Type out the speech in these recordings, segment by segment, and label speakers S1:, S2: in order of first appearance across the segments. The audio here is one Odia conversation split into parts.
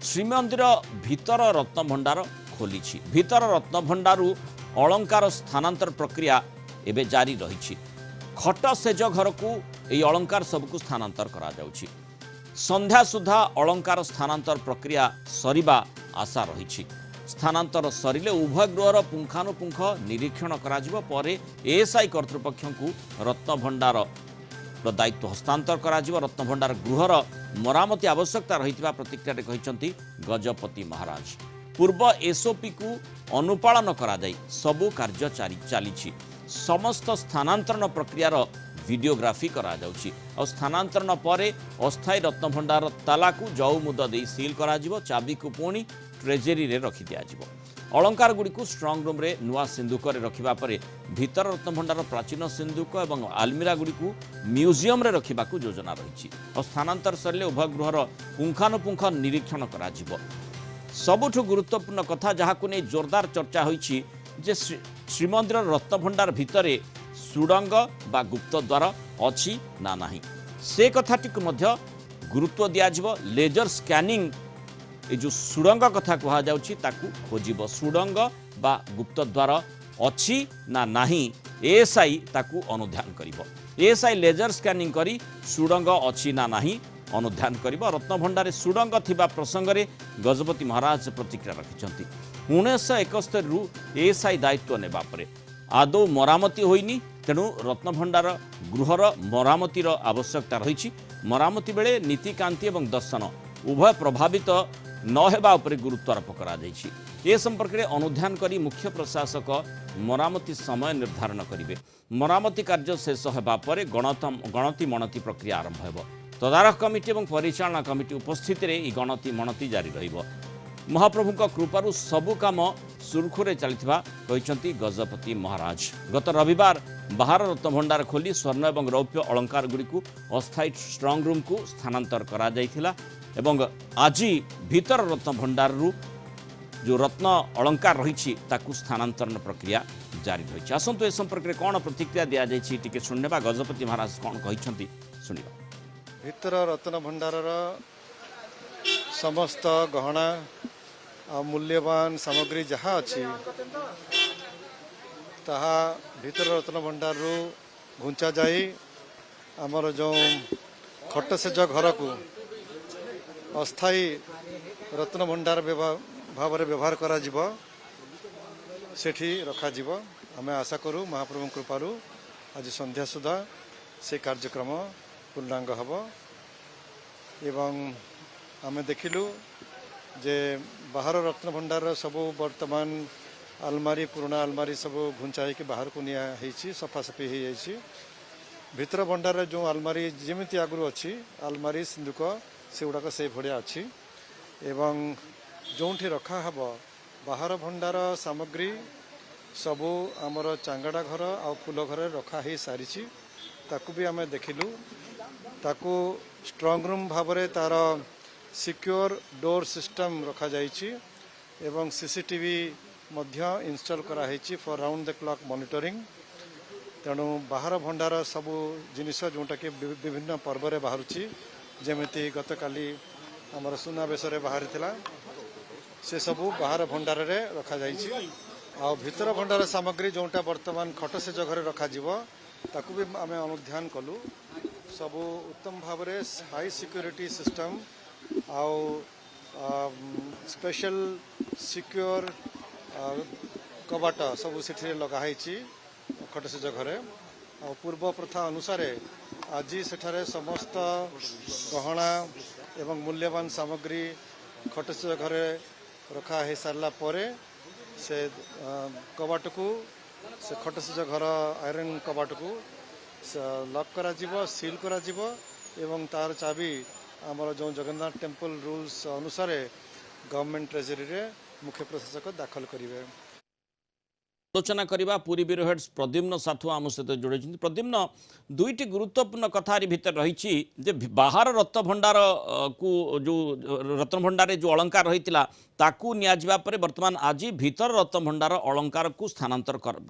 S1: ଶ୍ରୀମନ୍ଦିର ଭିତର ରତ୍ନଭଣ୍ଡାର ଖୋଲିଛି। ଭିତର ରତ୍ନଭଣ୍ଡାରୁ ଅଳଙ୍କାର ସ୍ଥାନାନ୍ତର ପ୍ରକ୍ରିୟା ଏବେ ଜାରି ରହିଛି। ଖଟ ସେଜ ଘରକୁ ଏହି ଅଳଙ୍କାର ସବୁକୁ ସ୍ଥାନାନ୍ତର କରାଯାଉଛି। ସନ୍ଧ୍ୟା ସୁଦ୍ଧା ଅଳଙ୍କାର ସ୍ଥାନାନ୍ତର ପ୍ରକ୍ରିୟା ସରିବା ଆଶା ରହିଛି। ସ୍ଥାନାନ୍ତର ସରିଲେ ଉଭୟ ଗୃହର ପୁଙ୍ଖାନୁପୁଙ୍ଖ ନିରୀକ୍ଷଣ କରାଯିବ। ପରେ ଏଏସ୍ଆଇ କର୍ତ୍ତୃପକ୍ଷଙ୍କୁ ରତ୍ନଭଣ୍ଡାର ଦାୟିତ୍ୱ ହସ୍ତାନ୍ତର କରାଯିବ। ରତ୍ନଭଣ୍ଡାର ଗୃହର ମରାମତି ଆବଶ୍ୟକତା ରହିଥିବା ପ୍ରତିକ୍ରିୟାରେ କହିଛନ୍ତି ଗଜପତି ମହାରାଜ। ପୂର୍ବ ଏସ୍ଓପିକୁ ଅନୁପାଳନ କରାଯାଇ ସବୁ କାର୍ଯ୍ୟ ଚାଲିଛି। ସମସ୍ତ ସ୍ଥାନାନ୍ତରଣ ପ୍ରକ୍ରିୟାର ଭିଡ଼ିଓଗ୍ରାଫି କରାଯାଉଛି। ଆଉ ସ୍ଥାନାନ୍ତରଣ ପରେ ଅସ୍ଥାୟୀ ରତ୍ନଭଣ୍ଡାର ତାଲାକୁ ଜଉମୁଦ ଦେଇ ସିଲ୍ କରାଯିବ। ଚାବିକୁ ପୁଣି ଟ୍ରେଜେରୀରେ ରଖିଦିଆଯିବ। ଅଳଙ୍କାରଗୁଡ଼ିକୁ ଷ୍ଟ୍ରଙ୍ଗ ରୁମ୍ରେ ନୂଆ ସିନ୍ଦୁକରେ ରଖିବା ପରେ ଭିତର ରତ୍ନଭଣ୍ଡାର ପ୍ରାଚୀନ ସିନ୍ଦୁକ ଏବଂ ଆଲମିରାଗୁଡ଼ିକୁ ମ୍ୟୁଜିୟମରେ ରଖିବାକୁ ଯୋଜନା ରହିଛି। ଆଉ ସ୍ଥାନାନ୍ତର ସରିଲେ ଉଭୟ ଗୃହର ପୁଙ୍ଖାନୁପୁଙ୍ଖ ନିରୀକ୍ଷଣ କରାଯିବ। ସବୁଠୁ ଗୁରୁତ୍ୱପୂର୍ଣ୍ଣ କଥା ଯାହାକୁ ନେଇ ଜୋରଦାର ଚର୍ଚ୍ଚା ହୋଇଛି ଯେ ଶ୍ରୀମନ୍ଦିର ରତ୍ନଭଣ୍ଡାର ଭିତରେ ସୁଡ଼ଙ୍ଗ ବା ଗୁପ୍ତଦ୍ୱାର ଅଛି ନା ନାହିଁ ସେ କଥାଟିକୁ ମଧ୍ୟ ଗୁରୁତ୍ୱ ଦିଆଯିବ। ଲେଜର ସ୍କାନିଂ ଏ ଯେଉଁ ସୁଡ଼ଙ୍ଗ କଥା କୁହାଯାଉଛି ତାକୁ ଖୋଜିବ। ସୁଡ଼ଙ୍ଗ ବା ଗୁପ୍ତଦ୍ୱାର ଅଛି ନା ନାହିଁ ଏଏସ୍ଆଇ ତାକୁ ଅନୁଧ୍ୟାନ କରିବ। ଏଏସ୍ଆଇ ଲେଜର ସ୍କାନିଂ କରି ସୁଡ଼ଙ୍ଗ ଅଛି ନା ନାହିଁ ଅନୁଧ୍ୟାନ କରିବ। ରତ୍ନଭଣ୍ଡାରେ ସୁଡ଼ଙ୍ଗ ଥିବା ପ୍ରସଙ୍ଗରେ ଗଜପତି ମହାରାଜ ପ୍ରତିକ୍ରିୟା ରଖିଛନ୍ତି। 1971ରୁ ଏଏସ୍ଆଇ ଦାୟିତ୍ୱ ନେବା ପରେ ଆଦୌ ମରାମତି ହୋଇନି। ତେଣୁ ରତ୍ନଭଣ୍ଡାର ଗୃହର ମରାମତିର ଆବଶ୍ୟକତା ରହିଛି। ମରାମତି ବେଳେ ନୀତିକାନ୍ତି ଏବଂ ଦର୍ଶନ ଉଭୟ ପ୍ରଭାବିତ ନ ହେବା ଉପରେ ଗୁରୁତ୍ୱାରୋପ କରାଯାଇଛି। ଏ ସମ୍ପର୍କରେ ଅନୁଧ୍ୟାନ କରି ମୁଖ୍ୟ ପ୍ରଶାସକ ମରାମତି ସମୟ ନିର୍ଦ୍ଧାରଣ କରିବେ। ମରାମତି କାର୍ଯ୍ୟ ଶେଷ ହେବା ପରେ ଗଣତି ମଣତି ପ୍ରକ୍ରିୟା ଆରମ୍ଭ ହେବ। ତଦାରଖ କମିଟି ଏବଂ ପରିଚାଳନା କମିଟି ଉପସ୍ଥିତିରେ ଏହି ଗଣତି ମଣତି ଜାରି ରହିବ। ମହାପ୍ରଭୁଙ୍କ କୃପାରୁ ସବୁ କାମ ସୁରୁଖୁରୁରେ ଚାଲିଥିବା କହିଛନ୍ତି ଗଜପତି ମହାରାଜ। ଗତ ରବିବାର ବାହାର ରତ୍ନଭଣ୍ଡାର ଖୋଲି ସ୍ୱର୍ଣ୍ଣ ଏବଂ ରୌପ୍ୟ ଅଳଙ୍କାରଗୁଡ଼ିକୁ ଅସ୍ଥାୟୀ ଷ୍ଟ୍ରଙ୍ଗ ରୁମ୍କୁ ସ୍ଥାନାନ୍ତର କରାଯାଇଥିଲା ଏବଂ ଆଜି ଭିତର ରତ୍ନଭଣ୍ଡାରରୁ ଯେଉଁ ରତ୍ନ ଅଳଙ୍କାର ରହିଛି ତାକୁ ସ୍ଥାନାନ୍ତରଣ ପ୍ରକ୍ରିୟା ଜାରି ରହିଛି। ଆସନ୍ତୁ ଏ ସମ୍ପର୍କରେ କ'ଣ ପ୍ରତିକ୍ରିୟା ଦିଆଯାଇଛି ଟିକେ ଶୁଣିନେବା। ଗଜପତି ମହାରାଜ କ'ଣ କହିଛନ୍ତି ଶୁଣିବା।
S2: ଭିତର ରତ୍ନଭଣ୍ଡାରର ସମସ୍ତ ଗହଣା ଆଉ ମୂଲ୍ୟବାନ ସାମଗ୍ରୀ ଯାହା ଅଛି ତାହା ଭିତର ରତ୍ନଭଣ୍ଡାରରୁ ଘୁଞ୍ଚା ଯାଇ ଆମର ଯେଉଁ ଖଟଶେଜ ଘରକୁ ଅସ୍ଥାୟୀ ରତ୍ନଭଣ୍ଡାର ଭାବରେ ବ୍ୟବହାର କରାଯିବ ସେଠି ରଖାଯିବ। ଆମେ ଆଶା କରୁ ମହାପ୍ରଭୁଙ୍କ କୃପାରୁ ଆଜି ସନ୍ଧ୍ୟା ସୁଦ୍ଧା ସେ କାର୍ଯ୍ୟକ୍ରମ ପୂର୍ଣ୍ଣାଙ୍ଗ ହେବ। ଏବଂ ଆମେ ଦେଖିଲୁ ଯେ ବାହାର ରତ୍ନଭଣ୍ଡାରର ସବୁ ବର୍ତ୍ତମାନ ଆଲମାରି ପୁରୁଣା ଆଲମାରି ସବୁ ଘୁଞ୍ଚା ହେଇକି ବାହାରକୁ ନିଆ ହେଇଛି, ସଫାସଫି ହେଇଯାଇଛି। ଭିତର ଭଣ୍ଡାରରେ ଯେଉଁ ଆଲମାରି ଯେମିତି ଆଗରୁ ଅଛି ଆଲମାରି ସିନ୍ଦୁକ ସେଗୁଡ଼ାକ ସେଇଭଳିଆ ଅଛି। ଏବଂ ଯେଉଁଠି ରଖାହେବ ବାହାର ଭଣ୍ଡାର ସାମଗ୍ରୀ ସବୁ ଆମର ଚାଙ୍ଗଡ଼ା ଘର ଆଉ ଫୁଲ ଘରରେ ରଖା ହେଇସାରିଛି। ତାକୁ ବି ଆମେ ଦେଖିଲୁ। ତାକୁ ଷ୍ଟ୍ରଙ୍ଗ ରୁମ୍ ଭାବରେ ତାର ସିକ୍ୟୁର ଡୋର ସିଷ୍ଟମ ରଖାଯାଇଛି ଏବଂ ସିସିଟିଭି ମଧ୍ୟ ଇନଷ୍ଟଲ କରାହେଇଛି for round the clock monitoring. ତେଣୁ ବାହାର ଭଣ୍ଡାର ସବୁ ଜିନିଷ ଯେଉଁଟାକି ବିଭିନ୍ନ ପର୍ବରେ ବାହାରୁଛି, ଯେମିତି ଗତକାଲି ଆମର ସୁନାବେଶରେ ବାହାରିଥିଲା, ସେସବୁ ବାହାର ଭଣ୍ଡାରରେ ରଖାଯାଇଛି। ଆଉ ଭିତର ଭଣ୍ଡାର ସାମଗ୍ରୀ ଯେଉଁଟା ବର୍ତ୍ତମାନ ଖଟଶେଜ ଘରେ ରଖାଯିବ ତାକୁ ବି ଆମେ ଅନୁଧ୍ୟାନ କଲୁ। ସବୁ ଉତ୍ତମ ଭାବରେ ହାଇ ସିକ୍ୟୁରିଟି ସିଷ୍ଟମ ଆଉ ସ୍ପେଶାଲ ସିକ୍ୟୁର କବାଟ ସବୁ ସେଠିରେ ଲଗା ହେଇଛି ଖଟଶେଜ ଘରେ। ଆଉ ପୂର୍ବ ପ୍ରଥା ଅନୁସାରେ ଆଜି ସେଠାରେ ସମସ୍ତ ଗହଣା ଏବଂ ମୂଲ୍ୟବାନ ସାମଗ୍ରୀ ଖଟଶେଜ ଘରେ ରଖା ହେଇସାରିଲା ପରେ ସେ କବାଟକୁ ସେ ଖଟଶେଜ ଘର ଆଇରନ୍ କବାଟକୁ ଲକ୍ କରାଯିବ, ସିଲ୍ କରାଯିବ ଏବଂ ତାର ଚାବି ଆମର ଯେଉଁ ଜଗନ୍ନାଥ ଟେମ୍ପଲ ରୁଲ୍ସ ଅନୁସାରେ ଗଭର୍ଣ୍ଣମେଣ୍ଟ ଟ୍ରେଜେରୀରେ ମୁଖ୍ୟ ପ୍ରଶାସକ ଦାଖଲ କରିବେ।
S1: ଆଲୋଚନା କରିବା ପୁରୀ ବ୍ୟୁରୋ ହେଡ୍ ପ୍ରଦ୍ୟୁମ୍ନ ସାଥୁ ଆମ ସହିତ ଯୋଡ଼ାଇଛନ୍ତି। ପ୍ରଦ୍ୟୁମ୍ନ, ଦୁଇଟି ଗୁରୁତ୍ୱପୂର୍ଣ୍ଣ କଥା ଏରି ଭିତରେ ରହିଛି ଯେ ବାହାର ରତ୍ନଭଣ୍ଡାରକୁ ଯେଉଁ ରତ୍ନଭଣ୍ଡାରରେ ଯେଉଁ ଅଳଙ୍କାର ରହିଥିଲା ତାକୁ ନିଆଯିବା ପରେ ବର୍ତ୍ତମାନ ଆଜି ଭିତର ରତ୍ନଭଣ୍ଡାର ଅଳଙ୍କାରକୁ ସ୍ଥାନାନ୍ତର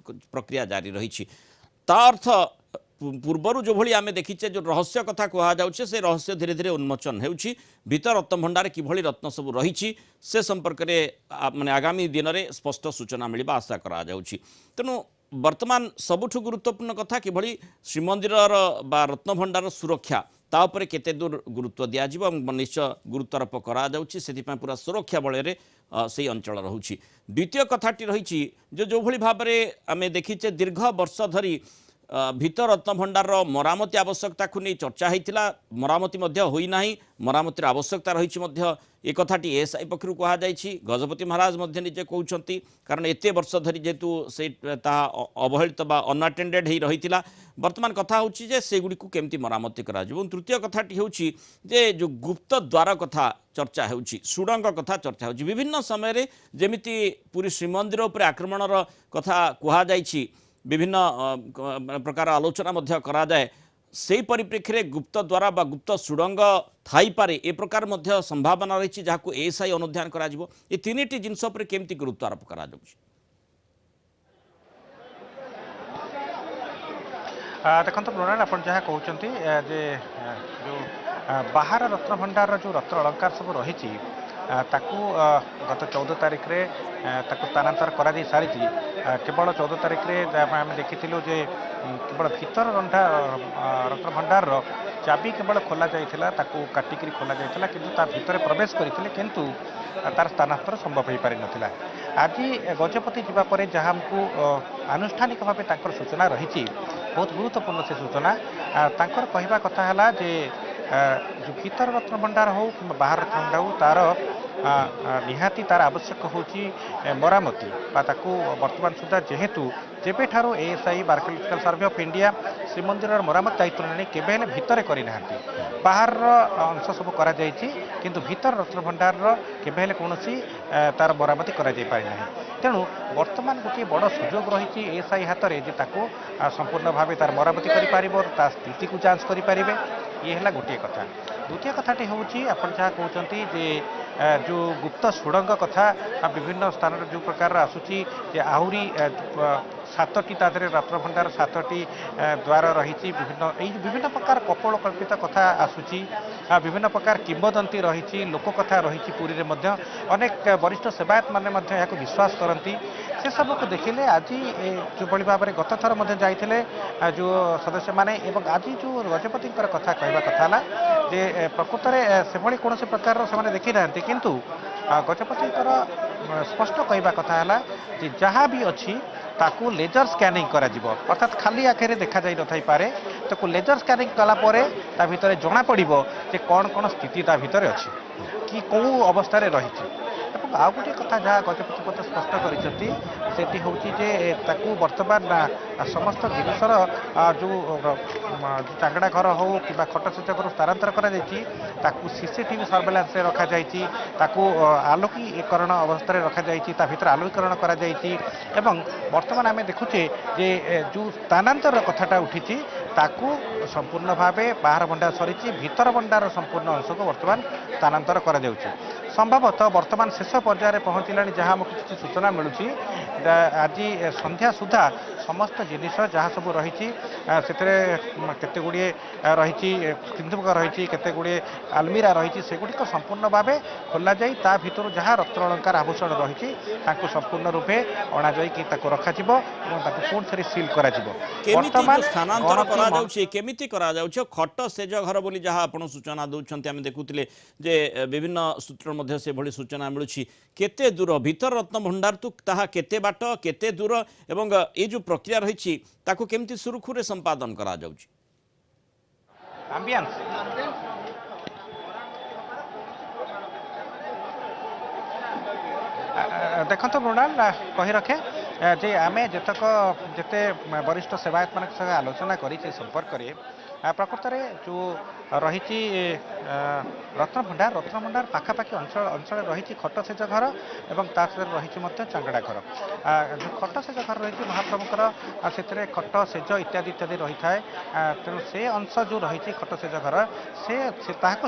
S1: ପ୍ରକ୍ରିୟା ଜାରି ରହିଛି। ତା ଅର୍ଥ ପୂର୍ବରୁ ଯୋଭଳି ଆମେ ଦେଖିଛେ ଯେଉଁ ରହସ୍ୟ କଥା କୁହାଯାଉଛି ସେ ରହସ୍ୟ ଧୀରେ ଧୀରେ ଉନ୍ମୋଚନ ହେଉଛି ଭିତର ରତ୍ନଭଣ୍ଡାର କିଭଳି ରତ୍ନ ସବୁ ରହିଛି ସେ ସମ୍ପର୍କରେ ମାନେ ଆଗାମୀ ଦିନରେ ସ୍ପଷ୍ଟ ସୂଚନା ମିଳିବା ଆଶା କରାଯାଉଛି। ତେଣୁ ବର୍ତ୍ତମାନ ସବୁଠୁ ଗୁରୁତ୍ୱପୂର୍ଣ୍ଣ କଥା କିଭଳି ଶ୍ରୀମନ୍ଦିରର ବା ରତ୍ନଭଣ୍ଡାର ସୁରକ୍ଷା ତା ଉପରେ କେତେ ଦୂର ଗୁରୁତ୍ୱ ଦିଆଯିବ ଏବଂ ନିଶ୍ଚୟ ଗୁରୁତ୍ୱାରୋପ କରାଯାଉଛି ସେଥିପାଇଁ ପୁରା ସୁରକ୍ଷା ବଳରେ ସେହି ଅଞ୍ଚଳ ରହୁଛି। ଦ୍ୱିତୀୟ କଥାଟି ରହିଛି ଯେ ଯେଉଁଭଳି ଭାବରେ ଆମେ ଦେଖିଛେ ଦୀର୍ଘ ବର୍ଷ ଧରି ଭିତର ରତ୍ନଭଣ୍ଡାର ମରାମତି ଆବଶ୍ୟକତାକୁ ନେଇ ଚର୍ଚ୍ଚା ହୋଇଥିଲା, ମରାମତି ମଧ୍ୟ ହୋଇନାହିଁ, ମରାମତିର ଆବଶ୍ୟକତା ରହିଛି ମଧ୍ୟ ଏ କଥାଟି ଏଏସ୍ଆଇ ପକ୍ଷରୁ କୁହାଯାଇଛି। ଗଜପତି ମହାରାଜ ମଧ୍ୟ ନିଜେ କହୁଛନ୍ତି କାରଣ ଏତେ ବର୍ଷ ଧରି ଯେହେତୁ ସେ ତାହା ଅବହେଳିତ ବା ଅନଆଟେଣ୍ଡେଡ୍ ହୋଇ ରହିଥିଲା। ବର୍ତ୍ତମାନ କଥା ହେଉଛି ଯେ ସେଗୁଡ଼ିକୁ କେମିତି ମରାମତି କରାଯିବ। ଏବଂ ତୃତୀୟ କଥାଟି ହେଉଛି ଯେ ଯେଉଁ ଗୁପ୍ତ ଦ୍ୱାର କଥା ଚର୍ଚ୍ଚା ହେଉଛି, ସୁଡ଼ଙ୍ଗ କଥା ଚର୍ଚ୍ଚା ହେଉଛି। ବିଭିନ୍ନ ସମୟରେ ଯେମିତି ପୁରୀ ଶ୍ରୀମନ୍ଦିର ଉପରେ ଆକ୍ରମଣର କଥା କୁହାଯାଇଛି, ବିଭିନ୍ନ ପ୍ରକାର ଆଲୋଚନା ମଧ୍ୟ କରାଯାଏ, ସେହି ପରିପ୍ରେକ୍ଷୀରେ ଗୁପ୍ତ ଦ୍ୱାର ବା ଗୁପ୍ତ ସୁଡ଼ଙ୍ଗ ଥାଇପାରେ ଏ ପ୍ରକାର ମଧ୍ୟ ସମ୍ଭାବନା ରହିଛି ଯାହାକୁ ଏଏସ୍ଆଇ ଅନୁଧ୍ୟାନ କରାଯିବ। ଏ ତିନିଟି ଜିନିଷ ଉପରେ କେମିତି ଗୁରୁତ୍ୱାରୋପ କରାଯାଉଛି?
S3: ଦେଖନ୍ତୁ ମୃଣାଳ, ଆପଣ ଯାହା କହୁଛନ୍ତି ଯେ ଯେଉଁ ବାହାର ରତ୍ନଭଣ୍ଡାରର ଯେଉଁ ରତ୍ନ ଅଳଙ୍କାର ସବୁ ରହିଛି ତାକୁ ଗତ 14 ତାରିଖରେ ତାକୁ ସ୍ଥାନାନ୍ତର କରାଯାଇ ସାରିଛି। କେବଳ 14 ତାରିଖରେ ଆମେ ଦେଖିଥିଲୁ ଯେ କେବଳ ଭିତର ରତ୍ନଭଣ୍ଡାରର ଚାବି କେବଳ ଖୋଲା ଯାଇଥିଲା, ତାକୁ କାଟିକିରି ଖୋଲା ଯାଇଥିଲା, କିନ୍ତୁ ତା ଭିତରେ ପ୍ରବେଶ କରିଥିଲେ କିନ୍ତୁ ତାର ସ୍ଥାନାନ୍ତର ସମ୍ଭବ ହୋଇପାରିନଥିଲା। ଆଜି ଗଜପତି ଯିବା ପରେ ଯାହା ଆମକୁ ଆନୁଷ୍ଠାନିକ ଭାବେ ତାଙ୍କର ସୂଚନା ରହିଛି, ବହୁତ ଗୁରୁତ୍ୱପୂର୍ଣ୍ଣ ସେ ସୂଚନା। ତାଙ୍କର କହିବା କଥା ହେଲା ଯେ ଯେଉଁ ଭିତର ରତ୍ନଭଣ୍ଡାର ହେଉ କିମ୍ବା ବାହାର ରତ୍ନଭଣ୍ଡାର ହେଉ ତାର ନିହାତି ତାର ଆବଶ୍ୟକ ହେଉଛି ମରାମତି ବା ତାକୁ ବର୍ତ୍ତମାନ ସୁଦ୍ଧା ଯେହେତୁ ଯେବେଠାରୁ ଏଏସ୍ଆଇ ବା ଆର୍କିଓଲୋଜିକାଲ ସର୍ଭେ ଅଫ୍ ଇଣ୍ଡିଆ ଶ୍ରୀମନ୍ଦିରର ମରାମତି ଦାୟିତ୍ୱ ନେଇ କେବେ ହେଲେ ଭିତରେ କରିନାହାନ୍ତି। ବାହାରର ଅଂଶ ସବୁ କରାଯାଇଛି କିନ୍ତୁ ଭିତର ରତ୍ନଭଣ୍ଡାରର କେବେ ହେଲେ କୌଣସି ତାର ମରାମତି କରାଯାଇ ପାରିନାହିଁ। ତେଣୁ ବର୍ତ୍ତମାନ ଗୋଟିଏ ବଡ଼ ସୁଯୋଗ ରହିଛି ଏଏସ୍ଆଇ ହାତରେ ଯେ ତାକୁ ସମ୍ପୂର୍ଣ୍ଣ ଭାବେ ତାର ମରାମତି କରିପାରିବ, ତା ସ୍ଥିତିକୁ ଯାଞ୍ଚ କରିପାରିବେ। ଇଏ ହେଲା ଗୋଟିଏ କଥା। ଦ୍ୱିତୀୟ କଥାଟି ହେଉଛି ଆପଣ ଯାହା କହୁଛନ୍ତି ଯେ ଯେଉଁ ଗୁପ୍ତ ସୁଡ଼ଙ୍ଗ କଥା ବିଭିନ୍ନ ସ୍ଥାନରେ ଯେଉଁ ପ୍ରକାର ଆସୁଛି ଯେ ଆହୁରି 7ଟି ତା ଦେହରେ ରତ୍ନଭଣ୍ଡାର 7ଟି ଦ୍ୱାର ରହିଛି, ବିଭିନ୍ନ ପ୍ରକାର କପୋଳକଳ୍ପିତ କଥା ଆସୁଛି, ବିଭିନ୍ନ ପ୍ରକାର କିମ୍ବଦନ୍ତୀ ରହିଛି, ଲୋକକଥା ରହିଛି। ପୁରୀରେ ମଧ୍ୟ ଅନେକ ବରିଷ୍ଠ ସେବାୟତ ମାନେ ମଧ୍ୟ ଏହାକୁ ବିଶ୍ୱାସ କରନ୍ତି। ସେସବୁକୁ ଦେଖିଲେ ଆଜି ଯେଉଁଭଳି ଭାବରେ ଗତ ଥର ମଧ୍ୟ ଯାଇଥିଲେ ଯେଉଁ ସଦସ୍ୟମାନେ ଏବଂ ଆଜି ଯେଉଁ ଗଜପତିଙ୍କର କଥା କହିବା କଥା ହେଲା ଯେ ପ୍ରକୃତରେ ସେଭଳି କୌଣସି ପ୍ରକାରର ସେମାନେ ଦେଖିନାହାନ୍ତି, କିନ୍ତୁ ଗଜପତିଙ୍କର ସ୍ପଷ୍ଟ କହିବା କଥା ହେଲା ଯେ ଯାହା ବି ଅଛି ତାକୁ ଲେଜର ସ୍କାନିଂ କରାଯିବ, ଅର୍ଥାତ୍ ଖାଲି ଆଖିରେ ଦେଖାଯାଇ ନଥାଇପାରେ, ତାକୁ ଲେଜର ସ୍କାନିଂ କଲା ପରେ ତା ଭିତରେ ଜଣାପଡ଼ିବ ଯେ କ'ଣ କ'ଣ ସ୍ଥିତି ତା ଭିତରେ ଅଛି କି କେଉଁ ଅବସ୍ଥାରେ ରହିଛି। ଏବଂ ଆଉ ଗୋଟିଏ କଥା ଯାହା ଗଜପତି ମଧ୍ୟ ସ୍ପଷ୍ଟ କରିଛନ୍ତି ସେଠି ହେଉଛି ଯେ ତାକୁ ବର୍ତ୍ତମାନ ସମସ୍ତ ଜିନିଷର ଯେଉଁ ଚାଙ୍ଗଡ଼ା ଘର ହେଉ କିମ୍ବା ଖଟଶଯ୍ୟା ଘରୁ ସ୍ଥାନାନ୍ତର କରାଯାଇଛି, ତାକୁ ସିସିଟିଭି ସର୍ଭେଲାନ୍ସରେ ରଖାଯାଇଛି, ତାକୁ ଆଲୋକୀକରଣ ଅବସ୍ଥାରେ ରଖାଯାଇଛି, ତା ଭିତରେ ଆଲୋକୀକରଣ କରାଯାଇଛି। ଏବଂ ବର୍ତ୍ତମାନ ଆମେ ଦେଖୁଛେ ଯେ ଯେଉଁ ସ୍ଥାନାନ୍ତର କଥାଟା ଉଠିଛି ତାକୁ ସମ୍ପୂର୍ଣ୍ଣ ଭାବେ ବାହାର ଭଣ୍ଡାର ସରିଛି, ଭିତର ଭଣ୍ଡାରର ସମ୍ପୂର୍ଣ୍ଣ ଅଂଶକୁ ବର୍ତ୍ତମାନ ସ୍ଥାନାନ୍ତର କରାଯାଉଛି। ସମ୍ଭବତଃ ବର୍ତ୍ତମାନ ଶେଷ ପର୍ଯ୍ୟାୟରେ ପହଞ୍ଚିଲାଣି ଯାହା ଆମକୁ କିଛି ସୂଚନା ମିଳୁଛି। ଆଜି ସନ୍ଧ୍ୟା ସୁଦ୍ଧା ସମସ୍ତ ଜିନିଷ ଯାହା ସବୁ ରହିଛି ସେଥିରେ କେତେ ଗୁଡ଼ିଏ ରହିଛି ସିନ୍ଧୁକ ରହିଛି, କେତେ ଗୁଡ଼ିଏ ଆଲମିରା ରହିଛି, ସେଗୁଡ଼ିକ ସମ୍ପୂର୍ଣ୍ଣ ଭାବେ ଖୋଲାଯାଇ ତା ଭିତରୁ ଯାହା ରତ୍ନ ଅଳଙ୍କାର ଆଭୂଷଣ ରହିଛି ତାଙ୍କୁ ସମ୍ପୂର୍ଣ୍ଣ ରୂପେ ଅଣାଯାଇକି ତାକୁ ରଖାଯିବ ଏବଂ ତାକୁ ପୁଣି ଥରେ ସିଲ୍ କରାଯିବ।
S1: କେମିତି ଯେଉଁ ସ୍ଥାନାନ୍ତର କରାଯାଉଛି କେମିତି କରାଯାଉଛି? ଖଟ ସେଜ ଘର ବୋଲି ଯାହା ଆପଣ ସୂଚନା ଦେଉଛନ୍ତି, ଆମେ ଦେଖୁଥିଲେ ଯେ ବିଭିନ୍ନ ସୂତ୍ର ମଧ୍ୟ ସେଭଳି ସୂଚନା ମିଳୁଛି। କେତେ ଦୂର ଭିତର ରତ୍ନଭଣ୍ଡାରଠୁ ତାହା କେତେ ବାଟ, କେତେ ଦୂର ଏବଂ ଏ ଯେଉଁ ପ୍ରକ୍ରିୟା ରହିଛି ତାକୁ କେମିତି ସୁରୁଖୁରୁରେ ସମ୍ପାଦନ କରାଯାଉଛି?
S3: ଦେଖନ୍ତୁ ମୃଣାଲ, କହି ରଖେ ଯେ ଆମେ ଯେତେ ବରିଷ୍ଠ ସେବାୟତମାନଙ୍କ ସହ ଆଲୋଚନା କରିଛେ ସମ୍ପର୍କରେ प्रकृत में जो रही रत्नभंडार पाखापाखि अंचल अंचल रही खटसेज घर और रही चांगड़ा घर जो खटसेज घर रही महाप्रभुकर से खट सेज इत्यादि इत्यादि रही है तेणु से अंश जो रही खटसेज घर से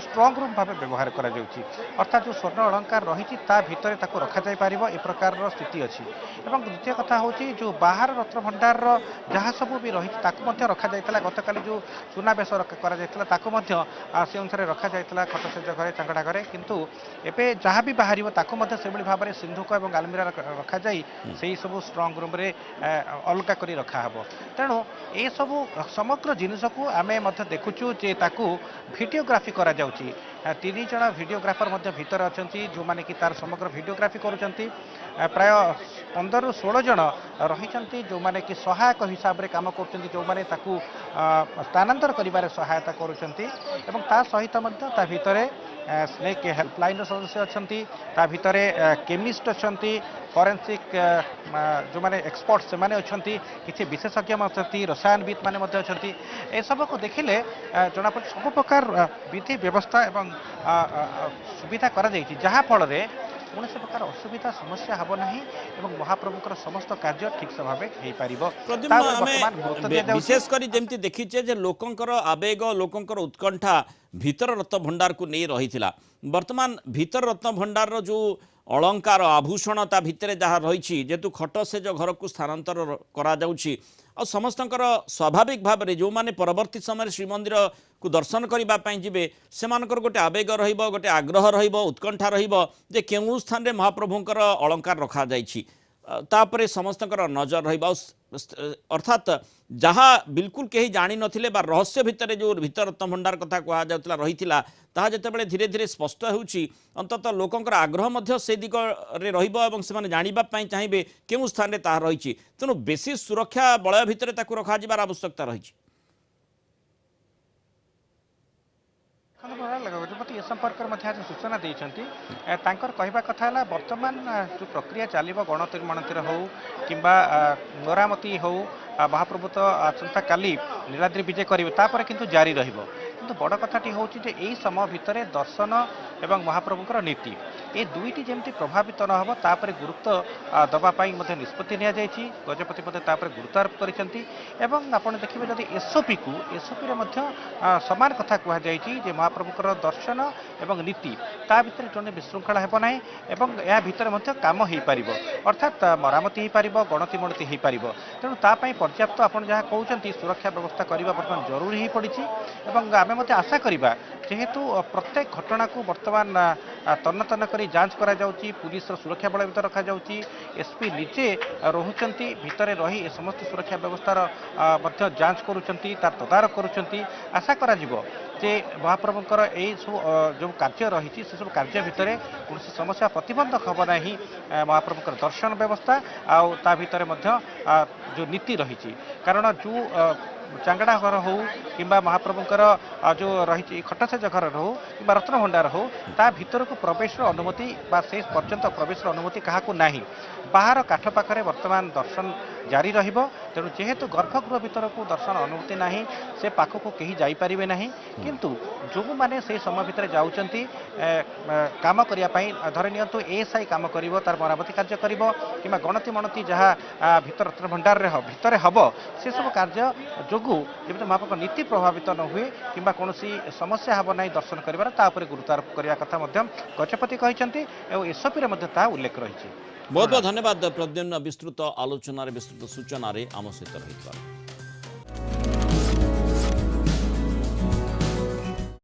S3: स्ट्रंग रूम भाव व्यवहार कर अर्थात जो स्वर्ण अलंकार रही भितर रखा जापर ए प्रकार स्थिति अच्छी और द्वितीय कथा हूँ जो बाहर रत्नभंडार जहाँ सब भी रही रखा जाता गतकाली जो सुनावेश से अनुसार रखा जाता खटसेज घरे चांगड़ा घरे किंतु एबे जहाँ भी बाहर से भाव में सिंधुक और आलमीरा रखा जाई से सब स्ट्रंग रूम रे अलग कर रखा हबो तेणु ए सब समग्र जिनिस को आम देखुचु जे ताकू भिडियोग्राफी करा जाउची 3 जन भिडियोग्राफर भितर अच्छा जो मैंने कि तार समग्र भिडियोग्राफी करुँच प्राय 15 ରୁ 16 जन रही जो मैंने कि सहायक हिसाब से काम कर जो मैंने स्थानांतर कर सहायता करुँचा सहित भितर स्नेक हेल्पलाइन सदस्य अच्छा भितर केमिस्ट अच्छा फॉरेंसिक जो मैंने एक्सपर्ट से माने अच्छा किसी विशेषज्ञ अच्छा रसायनविद मैंने अच्छा ए सब को देखिले जना पड़े सब प्रकार विधि व्यवस्था एवं सुविधा करा जाइछि जहाँ फल कौन से प्रकार असुविधा समस्या हम ना महाप्रभुकर समस्त कार्य ठीक से भाव
S1: विशेषकर जमी देखीचे जे लोकंकर आवेग लोकंकर उत्कंठा भीतर रत्न भंडार को नहीं रही वर्तमान भीतर रत्न भंडार जो अलंकार आभूषण ता भितर जहाँ रही जेतु खट से जो घर को स्थानांतर करा जाउछि आ समस्तंकर स्वाभाविक भाव में जो माने परवर्ती समय श्रीमंदिर को दर्शन करने जिबे सेमानकर गोटे आवेग रहिबो गोटे आग्रह रहिबो उत्कंठा रहिबो जे केउ स्थान रे महाप्रभुंकर अलंकार रखा जाइछि तापरे समस्तंकर नजर रहिबा अर्थात जहाँ बिल्कुल कहीं जानी नथिले बा रहस्य भितर जो भीतर रत्न भंडार कथा कहा जाउतला रहिथिला ताहा जेतेबेले धीरे धीरे स्पष्ट होउछि अंततः लोकंकर आग्रह मध्य से दिग रे रहिबो एवं सेमाने जानिबा पई चाहिबे केउ स्थान रे ताहा रहिछि तेणु बेसी सुरक्षा बलय भितर ताकू रखा जिबार आवश्यकता रहिछि
S3: गजपति ए संपर्क में सूचना देती कहवा कथा वर्तमान जो प्रक्रिया चलो गणतिर्मणतिर हो कि मरामती हो महाप्रभु तो आसंता काली नीलाद्री विजय करेंगे किंतु जारी रहिबो किंतु बड़ कथाटी हूँ यही समय भितर दर्शन एवं महाप्रभुकर नीति ये दुईटी जमी प्रभावित न हो तापर गुरुत्व दवापाई निष्पत्ति नि गजपति गुरुत्व आरोप कर देखिए जब एसओपी को एसओपी सामान कथा कहुई महाप्रभुकर दर्शन एवं नीति ता भीतर जो विशृंखला हेब ना या भितर काम हो पार अर्थात मरामती हो पार गणति मणति हो पार तेणु तापाई पर्याप्त आप जहाँ कहते सुरक्षा व्यवस्था करने बर्तमान जरूरी हो पड़ी आम आशा करवा जेहेतु प्रत्येक घटना को बर्तमान तन्न तन्न कर जांच करा जाउची पुलिस सुरक्षा बल भीतर रखा जाउची एसपी निजे रोचंती भितर रही ए समस्त सुरक्षा व्यवस्थार जांच करुचंती तार तदारक करुचंती आशा करा जिवो जे महाप्रभुंकर यही सब जो कार्य रही से सब कार्य भितर कौन समस्या प्रतिबंधक हम ना महाप्रभुंकर दर्शन व्यवस्था आ भितर जो नीति रही कारण जो चांगड़ा घर हो कि महाप्रभुंकर जो रही खटसेज घर हो कि रत्नभंडार हो ता भीतर को प्रवेश अनुमति से पर्यंत प्रवेश अनुमति क्या ना बाहर काठ पाखे वर्तमान दर्शन जारी रहिबो तेणु जेहेतु गर्भगृह भीतर को दर्शन अनुमति ना से पाखक कहीं जापारे ना किंतु जो मैंने से समय भितर जाऊँगी काम करने धरी नियंतु एएसआई काम कर तार मरामती कार्य कर कि गणति मणति जहाँ भीतर रत्नभंडार भितर हम से सब कार्य जोगु जब महाप्रभु नीति प्रभावित न हुए कि कौन समस्या हम ना दर्शन कर गुरुत्वारोप करने कथा गजपति कहते एसओपी उल्लेख रही
S1: बहुत बहुत धन्यवाद प्रद्युम्न विस्तृत आलोचन विस्तृत सूचन आम सहित रही।